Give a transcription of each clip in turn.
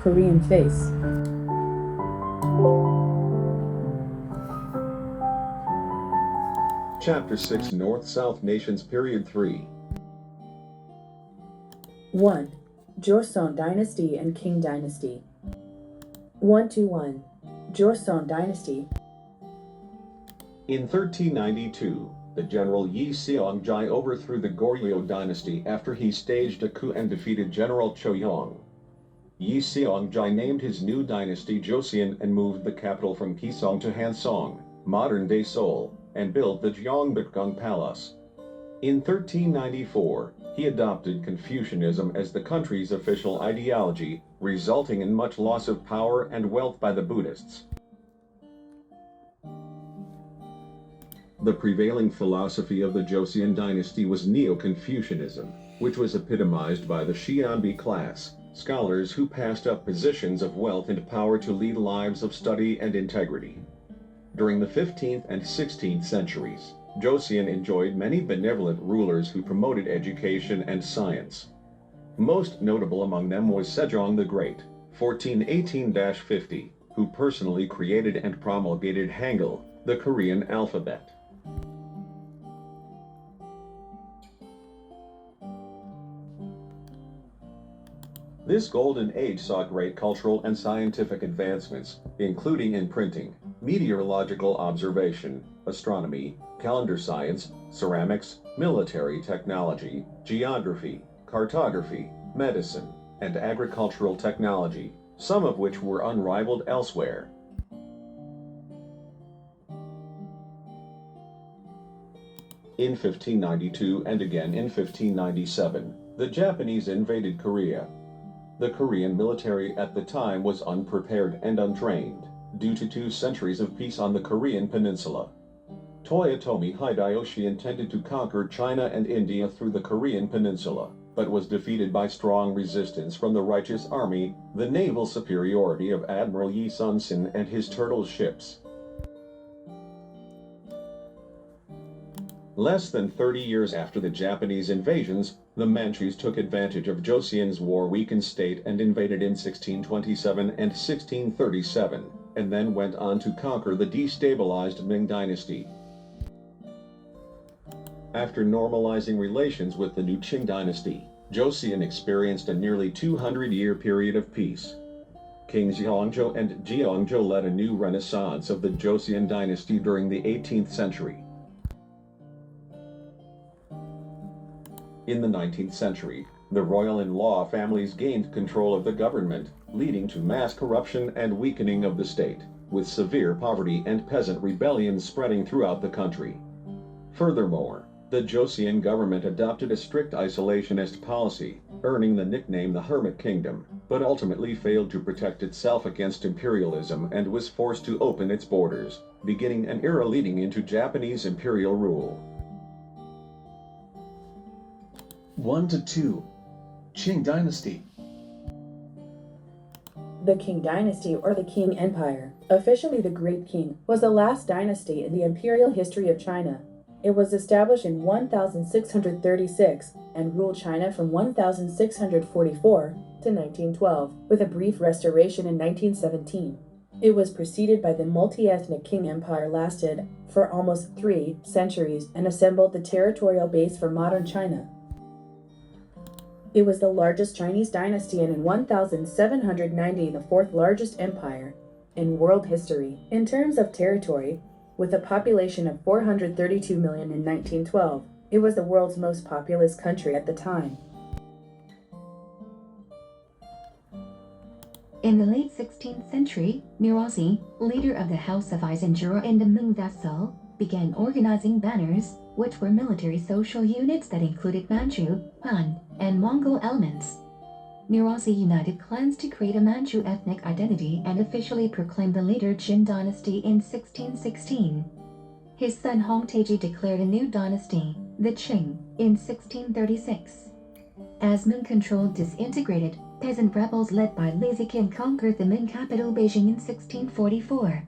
Korean face. Chapter 6 North-South Nations Period 3 1. Joseon Dynasty and Qing Dynasty. 121. Jorson Dynasty. In 1392, the general Yi Seongjai overthrew the Goryeo dynasty after he staged a coup and defeated General Choyong. Yi Seongjai named his new dynasty Joseon and moved the capital from Kisong to Hansong, modern-day Seoul, and built the Gyeongbokgung Palace. In 1394, he adopted Confucianism as the country's official ideology, resulting in much loss of power and wealth by the Buddhists. The prevailing philosophy of the Joseon dynasty was Neo-Confucianism, which was epitomized by the Xianbi class, scholars who passed up positions of wealth and power to lead lives of study and integrity. During the 15th and 16th centuries, Joseon enjoyed many benevolent rulers who promoted education and science. Most notable among them was Sejong the Great, 1418-50, who personally created and promulgated Hangul, the Korean alphabet. This golden age saw great cultural and scientific advancements, including in printing, meteorological observation, astronomy, calendar science, ceramics, military technology, geography, cartography, medicine, and agricultural technology, some of which were unrivaled elsewhere. In 1592 and again in 1597, the Japanese invaded Korea. The Korean military at the time was unprepared and untrained, due to 2 centuries of peace on the Korean peninsula. Toyotomi Hideyoshi intended to conquer China and India through the Korean peninsula, but was defeated by strong resistance from the Righteous Army, the naval superiority of Admiral Yi Sun-sin and his turtle ships. Less than 30 years after the Japanese invasions, the Manchus took advantage of Joseon's war-weakened state and invaded in 1627 and 1637, and then went on to conquer the destabilized Ming dynasty. After normalizing relations with the new Qing dynasty, Joseon experienced a nearly 200-year period of peace. Kings Yeongjo and Jeongjo led a new renaissance of the Joseon dynasty during the 18th century. In the 19th century, the royal and law families gained control of the government, leading to mass corruption and weakening of the state, with severe poverty and peasant rebellions spreading throughout the country. Furthermore, the Joseon government adopted a strict isolationist policy, earning the nickname the Hermit Kingdom, but ultimately failed to protect itself against imperialism and was forced to open its borders, beginning an era leading into Japanese imperial rule. 1-2. Qing Dynasty. The Qing Dynasty, or the Qing Empire, officially the Great Qing, was the last dynasty in the imperial history of China. It was established in 1636 and ruled China from 1644 to 1912, with a brief restoration in 1917. It was preceded by the multi-ethnic Qing Empire, lasted for almost 3 centuries and assembled the territorial base for modern China. It was the largest Chinese dynasty and in 1790 the 4th largest empire in world history in terms of territory. With a population of 432 million in 1912, it was the world's most populous country at the time. In the late 16th century, Nurhaci, leader of the House of Aisanjura and the Ming vassal, began organizing banners, which were military social units that included Manchu, Han, and Mongol elements. Nurhaci united clans to create a Manchu ethnic identity and officially proclaimed the later Qin dynasty in 1616. His son Hongtaiji declared a new dynasty, the Qing, in 1636. As Ming-controlled disintegrated, peasant rebels led by Li Ziqin conquered the Ming capital Beijing in 1644.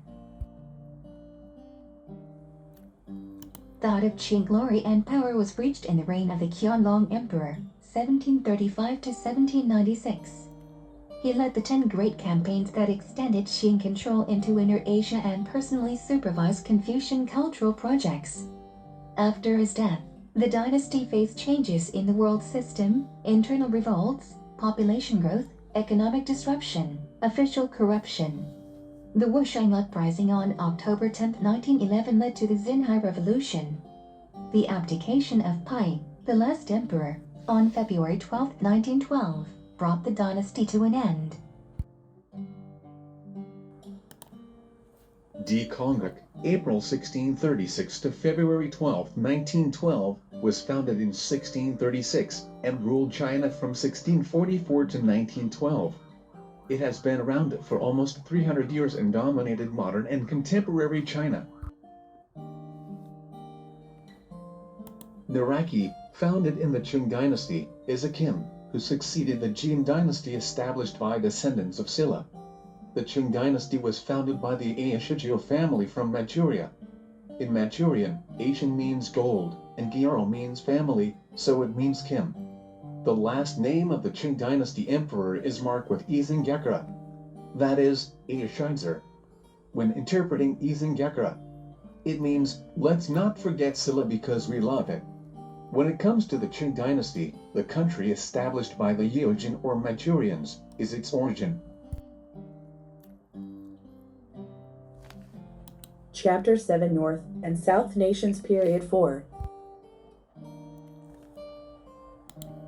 The height of Qing glory and power was reached in the reign of the Qianlong Emperor, 1735 to 1796. He led the 10 Great Campaigns that extended Qing control into Inner Asia and personally supervised Confucian cultural projects. After his death, the dynasty faced changes in the world system, internal revolts, population growth, economic disruption, official corruption. The Washington Uprising on October 10, 1911 led to the Xinhai Revolution. The abdication of Pai, the last emperor, on February 12, 1912, brought the dynasty to an end. D. Kongruk, April 1636 to February 12, 1912, was founded in 1636 and ruled China from 1644 to 1912. It has been around for almost 300 years and dominated modern and contemporary China. Naraki, founded in the Qing dynasty, is a Kim, who succeeded the Qing dynasty established by descendants of Silla. The Qing dynasty was founded by the Ashigyo family from Manchuria. In Manchurian, Asian means gold, and Gyaro means family, so it means Kim. The last name of the Qing dynasty emperor is marked with Izingekra, that is, Ashizar. When interpreting Izingekra, it means, let's not forget Silla because we love it. When it comes to the Qing dynasty, the country established by the Yojin or Manchurians is its origin. Chapter 7 North and South Nations Period 4.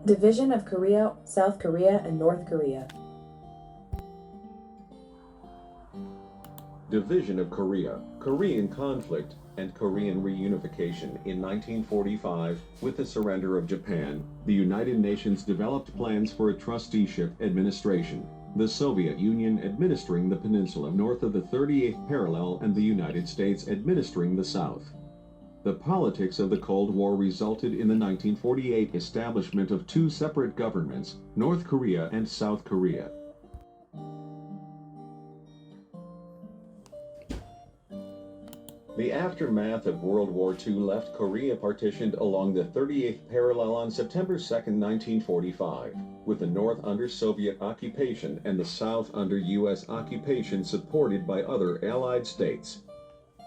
Division of Korea, South Korea, and North Korea. Division of Korea, Korean conflict, and Korean reunification in 1945. With the surrender of Japan, the United Nations developed plans for a trusteeship administration, the Soviet Union administering the peninsula north of the 38th parallel and the United States administering the south. The politics of the Cold War resulted in the 1948 establishment of two separate governments, North Korea and South Korea. The aftermath of World War II left Korea partitioned along the 38th parallel on September 2, 1945, with the North under Soviet occupation and the South under U.S. occupation supported by other Allied states.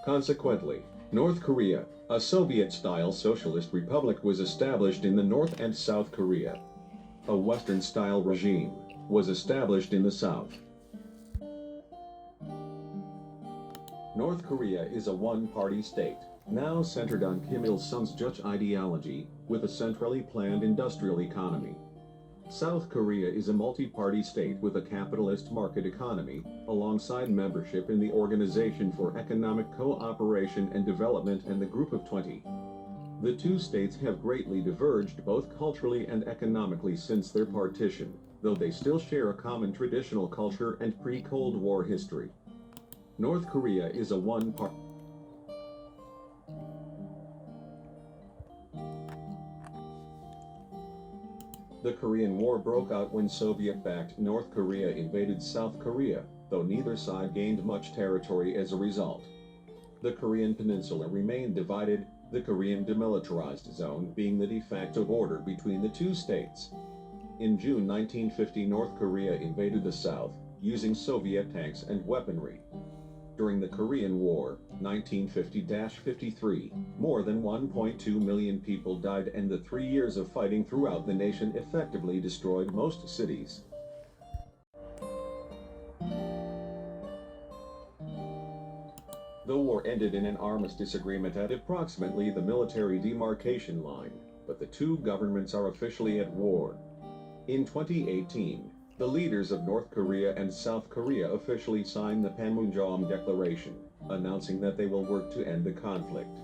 Consequently, North Korea, a Soviet-style socialist republic, was established in the North, and South Korea, a Western-style regime, was established in the South. North Korea is a one-party state, now centered on Kim Il-sung's Juche ideology, with a centrally planned industrial economy. South Korea is a multi-party state with a capitalist market economy, alongside membership in the Organization for Economic Cooperation and Development and the Group of 20. The two states have greatly diverged both culturally and economically since their partition, though they still share a common traditional culture and pre-Cold War history. North Korea is a one-party. The Korean War broke out when Soviet-backed North Korea invaded South Korea, though neither side gained much territory as a result. The Korean peninsula remained divided, the Korean Demilitarized Zone being the de facto border between the two states. In June 1950, North Korea invaded the South, using Soviet tanks and weaponry. During the Korean War, 1950-53, more than 1.2 million people died, and the 3 years of fighting throughout the nation effectively destroyed most cities. The war ended in an armistice agreement at approximately the military demarcation line, but the two governments are officially at war. In 2018, the leaders of North Korea and South Korea officially signed the Panmunjom Declaration, announcing that they will work to end the conflict.